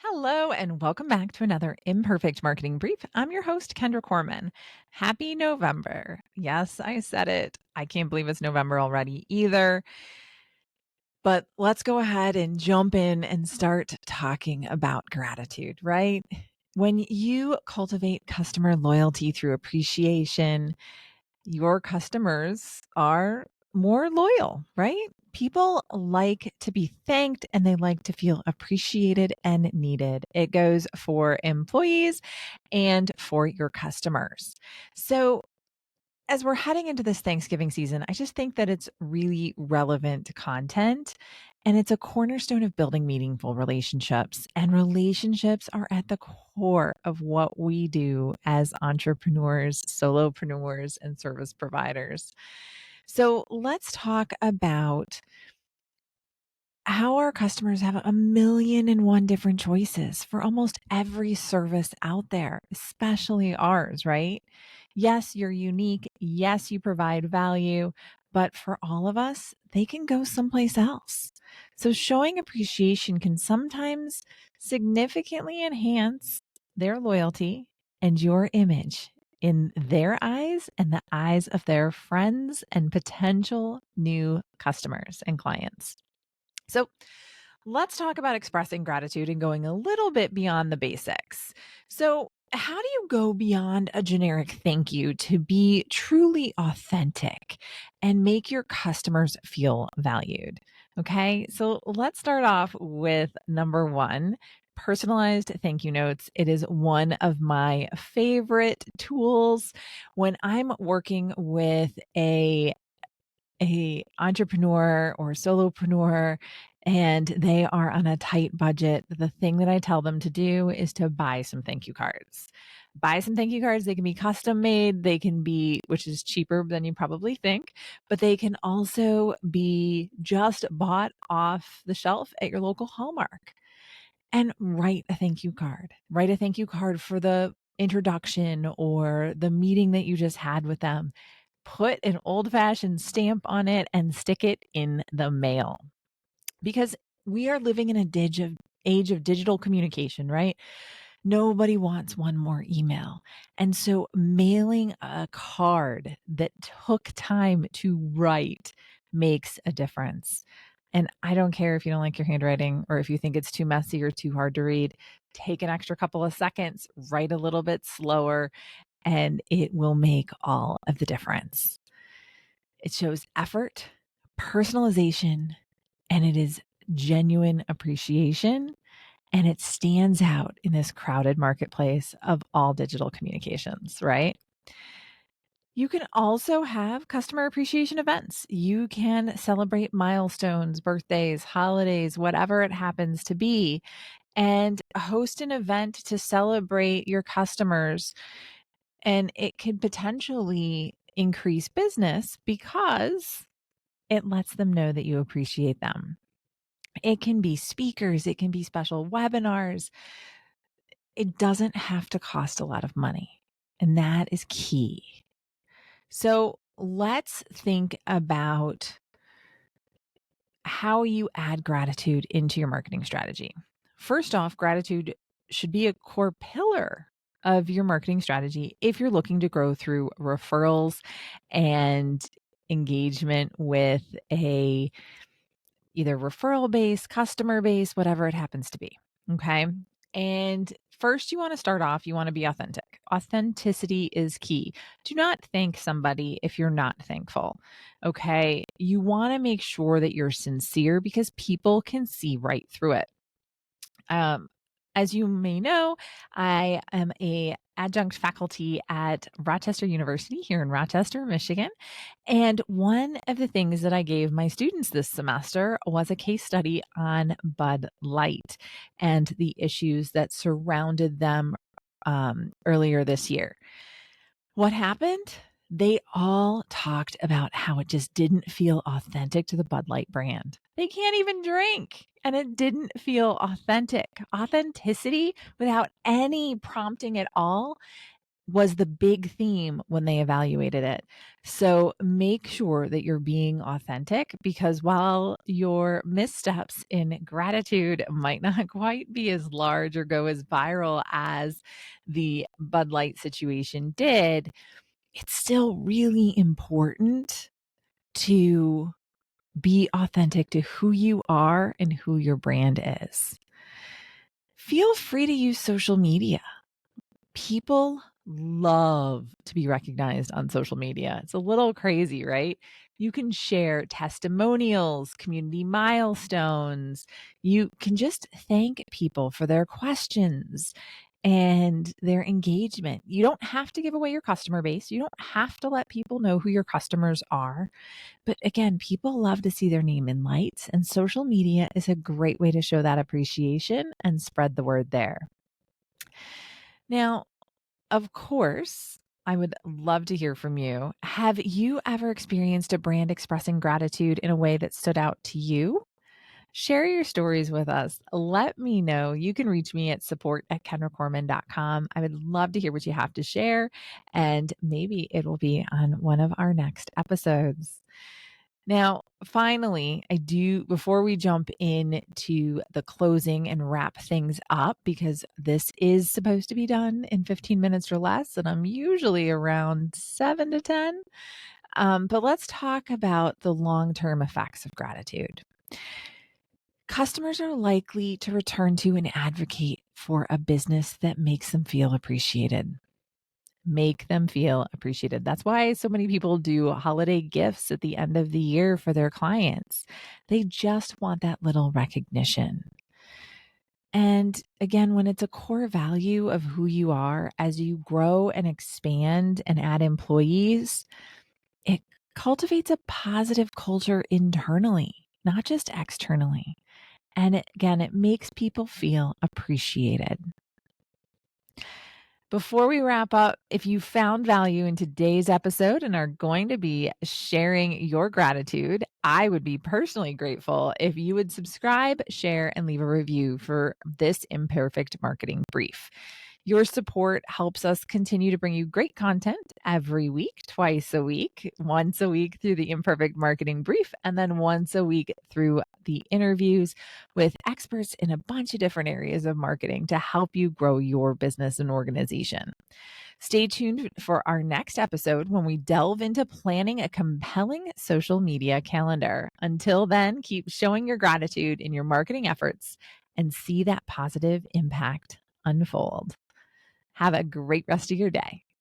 Hello, and welcome back to another Imperfect Marketing Brief. I'm your host, Kendra Corman. Happy November. Yes, I said it. I can't believe it's November already either. But let's go ahead and jump in and start talking about gratitude, right? When you cultivate customer loyalty through appreciation, your customers are more loyal, right? People like to be thanked and they like to feel appreciated and needed. It goes for employees and for your customers. So, as we're heading into this Thanksgiving season, I just think that it's really relevant content and it's a cornerstone of building meaningful relationships. And relationships are at the core of what we do as entrepreneurs, solopreneurs, and service providers. So let's talk about how our customers have a million and one different choices for almost every service out there, especially ours, right? Yes, you're unique. Yes, you provide value, but for all of us, they can go someplace else. So showing appreciation can sometimes significantly enhance their loyalty and your image in their eyes and the eyes of their friends and potential new customers and clients. So let's talk about expressing gratitude and going a little bit beyond the basics. So, how do you go beyond a generic thank you to be truly authentic and make your customers feel valued? Okay, so let's start off with number one. Personalized thank you notes. It is one of my favorite tools when I'm working with a entrepreneur or solopreneur and they are on a tight budget. The thing that I tell them to do is to buy some thank you cards. Buy some thank you cards. They can be custom made. They can be, which is cheaper than you probably think, but they can also be just bought off the shelf at your local Hallmark. And write a thank you card. Write a thank you card for the introduction or the meeting that you just had with them. Put an old fashioned stamp on it and stick it in the mail because we are living in a age of digital communication, right? Nobody wants one more email. And so mailing a card that took time to write makes a difference. And I don't care if you don't like your handwriting or if you think it's too messy or too hard to read. Take an extra couple of seconds, write a little bit slower, and it will make all of the difference. It shows effort, personalization, and it is genuine appreciation. And it stands out in this crowded marketplace of all digital communications, right? You can also have customer appreciation events. You can celebrate milestones, birthdays, holidays, whatever it happens to be, and host an event to celebrate your customers. And it could potentially increase business because it lets them know that you appreciate them. It can be speakers, it can be special webinars. It doesn't have to cost a lot of money. And that is key. So let's think about how you add gratitude into your marketing strategy. First off, gratitude should be a core pillar of your marketing strategy if you're looking to grow through referrals and engagement with a either referral base, customer base, whatever it happens to be. Okay. And first, you want to start off, you want to be authentic. Authenticity is key. Do not thank somebody if you're not thankful. Okay. You want to make sure that you're sincere because people can see right through it. Um, as you may know, I am a adjunct faculty at Rochester University here in Rochester, Michigan. And one of the things that I gave my students this semester was a case study on Bud Light and the issues that surrounded them earlier this year. What happened? They all talked about how it just didn't feel authentic to the Bud Light brand. They can't even drink, and it didn't feel authentic. Authenticity without any prompting at all was the big theme when they evaluated it. So make sure that you're being authentic, because while your missteps in gratitude might not quite be as large or go as viral as the Bud Light situation did, it's still really important to be authentic to who you are and who your brand is. Feel free to use social media. People love to be recognized on social media. It's a little crazy, right? You can share testimonials, community milestones. You can just thank people for their questions and their engagement. You don't have to give away your customer base. You don't have to let people know who your customers are. But again, people love to see their name in lights, and social media is a great way to show that appreciation and spread the word there. Now, of course, I would love to hear from you. Have you ever experienced a brand expressing gratitude in a way that stood out to you? Share your stories with us. Let me know. You can reach me at support@kendracorman.com. I would love to hear what you have to share, and maybe it will be on one of our next episodes. Now, finally, before we jump into the closing and wrap things up, because this is supposed to be done in 15 minutes or less, and I'm usually around 7 to 10. But let's talk about the long-term effects of gratitude. Customers are likely to return to and advocate for a business that makes them feel appreciated. Make them feel appreciated. That's why so many people do holiday gifts at the end of the year for their clients. They just want that little recognition. And again, when it's a core value of who you are, as you grow and expand and add employees, it cultivates a positive culture internally, not just externally. And it makes people feel appreciated. Before we wrap up, if you found value in today's episode and are going to be sharing your gratitude, I would be personally grateful if you would subscribe, share, and leave a review for this Imperfect Marketing Brief. Your support helps us continue to bring you great content every week, twice a week, once a week through the Imperfect Marketing Brief, and then once a week through the interviews with experts in a bunch of different areas of marketing to help you grow your business and organization. Stay tuned for our next episode when we delve into planning a compelling social media calendar. Until then, keep showing your gratitude in your marketing efforts and see that positive impact unfold. Have a great rest of your day.